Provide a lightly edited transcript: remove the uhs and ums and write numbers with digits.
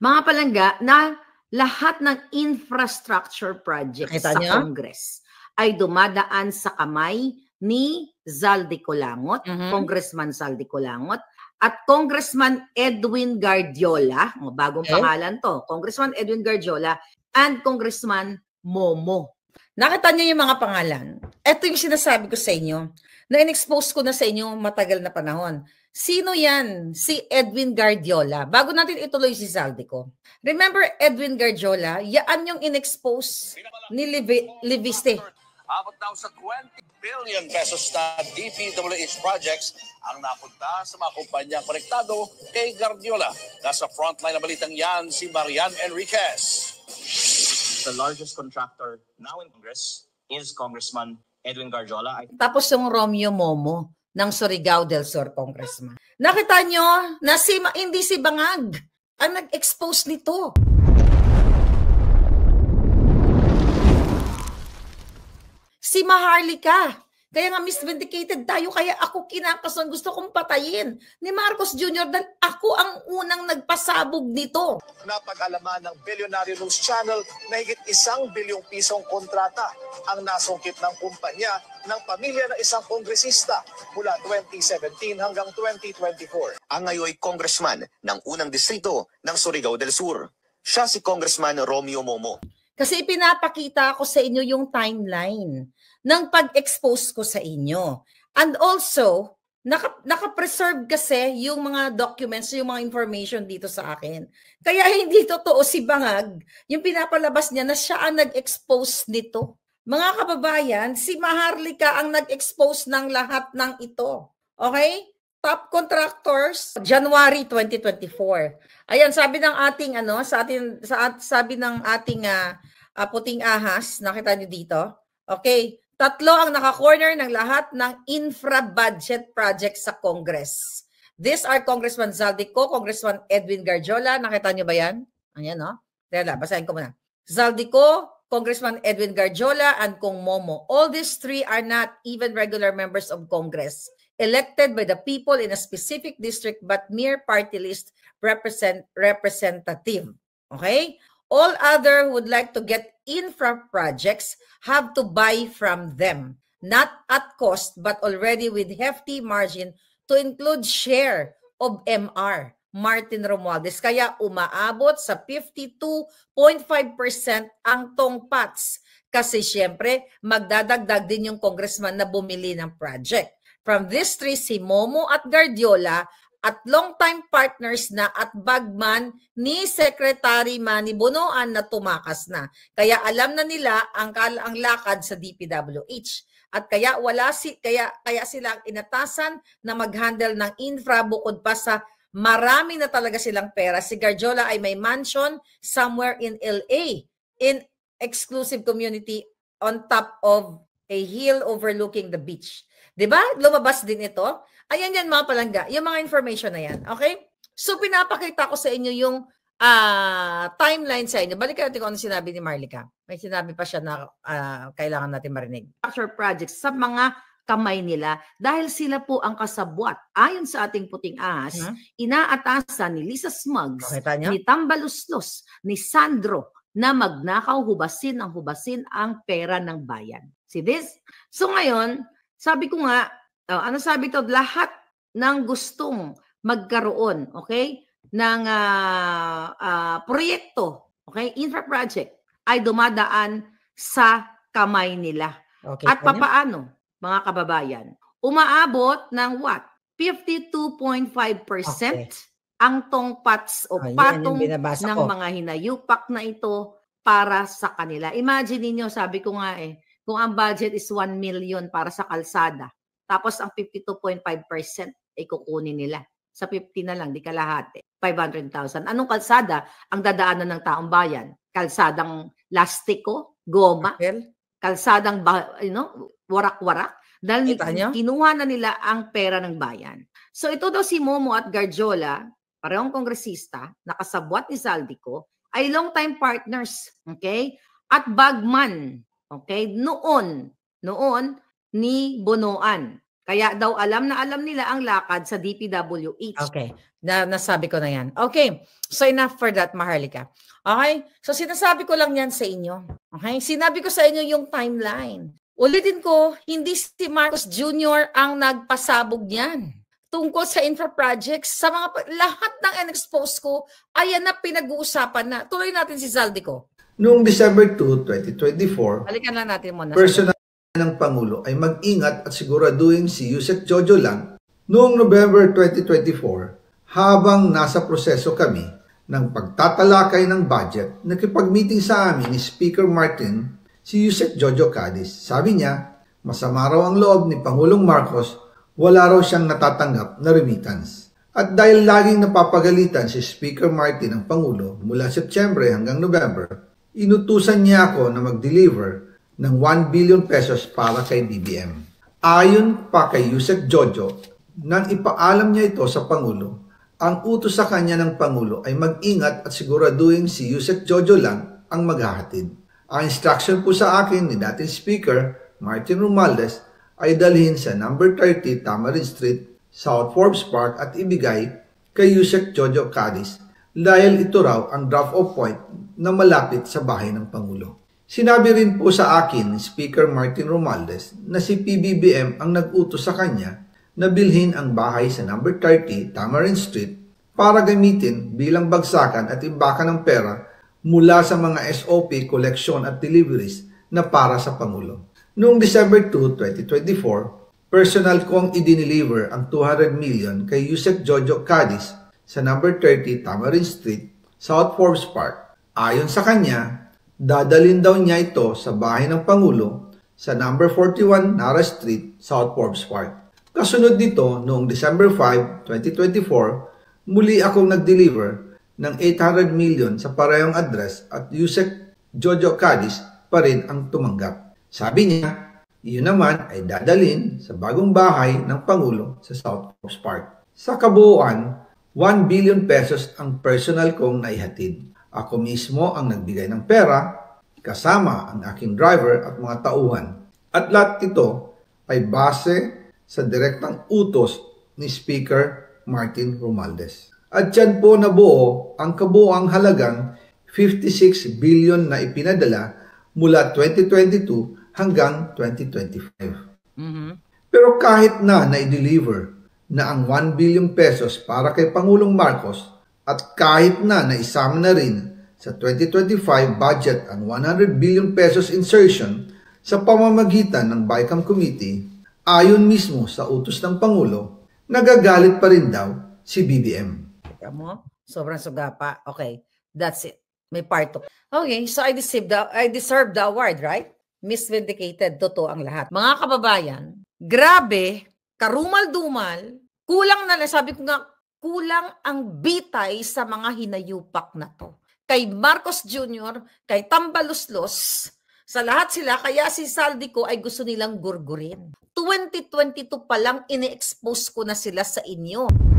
Mga palangga, na lahat ng infrastructure projects sa Congress ay dumadaan sa kamay ni Zaldico Langot, Congressman Zaldico Langot, at Congressman Edwin Guardiola, bagong pangalan to, Congressman Edwin Guardiola, and Congressman Momo. Nakita niyo yung mga pangalan? Ito yung sinasabi ko sa inyo, na in-expose ko na sa inyo matagal na panahon. Sino yan? Si Edwin Guardiola. Bago natin ituloy si Zaldico. Remember Edwin Guardiola? Yan yung in-expose ni Leviste. Abot daw sa 20 billion pesos na DPWH projects ang napunta sa mga kumpanyang konektado kay Guardiola. Nasa frontline na balitang yan si Marian Enriquez. The largest contractor now in Congress is Congressman Edwin Guardiola. Tapos yung Romeo Momo ng Surigao del Sur, Congressman. Nakita nyo na hindi si Bangag ang nag-expose nito. Si Maharlika. Kaya nga misvindicated tayo, kaya ako kinakason, gusto kong patayin ni Marcos Jr. dahil ako ang unang nagpasabog nito. Napag-alaman ng Billionaire News Channel na higit 1 bilyong pisong kontrata ang nasungkit ng kumpanya ng pamilya ng isang kongresista mula 2017 hanggang 2024. Ang ngayoy congressman ng unang distrito ng Surigao del Sur. Siya si Congressman Romeo Momo. Kasi ipinapakita ko sa inyo yung timeline ng pag-expose ko sa inyo. And also, naka-preserve kasi yung mga documents, yung mga information dito sa akin. Kaya hindi totoo si Bangag, yung pinapalabas niya na siya ang nag-expose nito. Mga kababayan, si Maharlika ang nag-expose ng lahat ng ito. Okay? Top contractors, January 2024. Ayan, sabi ng ating sabi ng ating puting ahas, nakita niyo dito. Okay, 3 ang naka-corner ng lahat ng infra-budget projects sa Congress. These are Congressman Zaldico, Congressman Edwin Guardiola. Nakita niyo ba yan? Ayan, no? Tela, basahin ko muna. Zaldico, Congressman Edwin Guardiola, and Kong Momo. All these 3 are not even regular members of Congress, elected by the people in a specific district but mere party list representative. Okay? All other who would like to get infra projects have to buy from them, not at cost but already with hefty margin to include share of MR, Martin Romualdez. Kaya umaabot sa 52.5% ang tongpats. Kasi siyempre, magdadagdag din yung congressman na bumili ng project. From these 3, si Momo at Guardiola at long-time partners na at bagman ni Secretary Manny Bonoan na tumakas na. Kaya alam na nila ang lakad sa DPWH. At kaya kaya sila inatasan na mag-handle ng infra bukod pa sa marami na talaga silang pera. Si Guardiola ay may mansion somewhere in LA in exclusive community on top of a hill overlooking the beach. 'Di ba? Lumabas din ito. Ayan yan mga palangga, yung mga information na yan. Okay? So pinapakita ko sa inyo yung timeline sa inyo. Balikan natin kung ano sinabi ni Marlica. May sinabi pa siya na kailangan natin marinig. Infrastructure projects sa mga kamay nila dahil sila po ang kasabwat. Ayon sa ating puting ahas, inaatasan ni Lisa Smugs, ni Tambaluslos, ni Sandro na magnakaw, hubasin ang pera ng bayan. See this? So ngayon, sabi ko nga, ano sabi to? Lahat ng gustong magkaroon, okay, ng proyekto, okay, infra project, ay dumadaan sa kamay nila. Okay, at papaano, mga kababayan? Umaabot ng what? 52.5% ang tongpats o patong ng mga hinayupak na ito para sa kanila. Imagine niyo, sabi ko nga kung ang budget is 1 million para sa kalsada, tapos ang 52.5% ay kukunin nila. Sa 50 na lang, di kalahati. 500,000. Anong kalsada ang dadaanan ng taong bayan? Kalsadang lastiko, goma, kalsadang warak-warak. Dahil kinuha na nila ang pera ng bayan. So ito daw si Momo at Guardiola, parehong kongresista, nakasabwat ni Zaldico, ay long-time partners. Okay? At bagman, okay, noon ni Bonoan. Kaya daw alam na alam nila ang lakad sa DPWH. Okay. Nasabi ko na yan. Okay. So enough for that, Maharlika. Okay? So sinasabi ko lang yan sa inyo. Okay? Sinabi ko sa inyo yung timeline. Ulitin ko, hindi si Marcos Jr. ang nagpasabog niyan. Tungkol sa infra projects, sa mga lahat ng in-expose ko, ayan na pinag-uusapan na. Tuloy natin si Zaldico. Noong December 2, 2024, balikan lang natin muna. personal ng Pangulo ay mag-ingat at siguraduhin si Yusek Jojo Lang noong November 2024 habang nasa proseso kami ng pagtatalakay ng budget. Nakipag-meeting sa amin ni Speaker Martin si Yusek Jojo Cadiz. Sabi niya, masama raw ang loob ni Pangulong Marcos, wala raw siyang natatanggap na remittance. At dahil laging napapagalitan si Speaker Martin ng Pangulo mula Setyembre hanggang November, inutusan niya ako na mag-deliver ng 1 billion pesos para kay BBM. Ayon pa kay Yusek Jojo, nang ipaalam niya ito sa Pangulo, ang utos sa kanya ng Pangulo ay mag-ingat at siguraduhin si Yusek Jojo lang ang maghahatid. Ang instruction po sa akin ni dating Speaker Martin Romualdez ay dalhin sa number 30 Tamarin Street, South Forbes Park at ibigay kay Yusek Jojo Cadiz dahil ito raw ang drop-off point na malapit sa bahay ng Pangulo. Sinabi rin po sa akin ni Speaker Martin Romualdez na si PBBM ang nag-utos sa kanya na bilhin ang bahay sa number 30 Tamarin Street para gamitin bilang bagsakan at imbakan ng pera mula sa mga SOP, collection at deliveries na para sa Pangulo. Noong December 2, 2024, personal kong i-deliver ang 200 million kay Yusek Jojo Cadiz sa number 30 Tamarin Street, South Forbes Park. Ayon sa kanya, dadalhin daw niya ito sa bahay ng Pangulo sa number 41 Nara Street, South Forbes Park. Kasunod nito, noong December 5, 2024, muli akong nag-deliver ng 800 million sa parehong address at Yusek Jojo Cadiz pa rin ang tumanggap. Sabi niya, iyon naman ay dadalhin sa bagong bahay ng Pangulo sa South Forbes Park. Sa kabuuan, 1 billion pesos ang personal kong naihatid. Ako mismo ang nagbigay ng pera, kasama ang aking driver at mga tauhan. At lahat ito ay base sa direktang utos ni Speaker Martin Romualdez. At yan po nabuo ang kabuuang halagang 56 billion na ipinadala mula 2022 hanggang 2025. Pero kahit na i-deliver na ang 1 billion pesos para kay Pangulong Marcos at kahit na naisama na rin sa 2025 budget ang 100 billion pesos insertion sa pamamagitan ng BICAM Committee, ayon mismo sa utos ng Pangulo, nagagalit pa rin daw si BBM. Teka mo, sobrang suga pa. Okay, that's it. May part 2. Okay, so I deserve the award, right? Miss Vindicated, totoo ang lahat. Mga kababayan, grabe, karumal-dumal, kulang na, sabi ko nga, kulang ang bitay sa mga hinayupak na to. Kay Marcos Jr., kay Tambaluslos, sa lahat sila, kaya si Zaldico ay gusto nilang gurgurin. 2022 pa lang, ini-expose ko na sila sa inyo.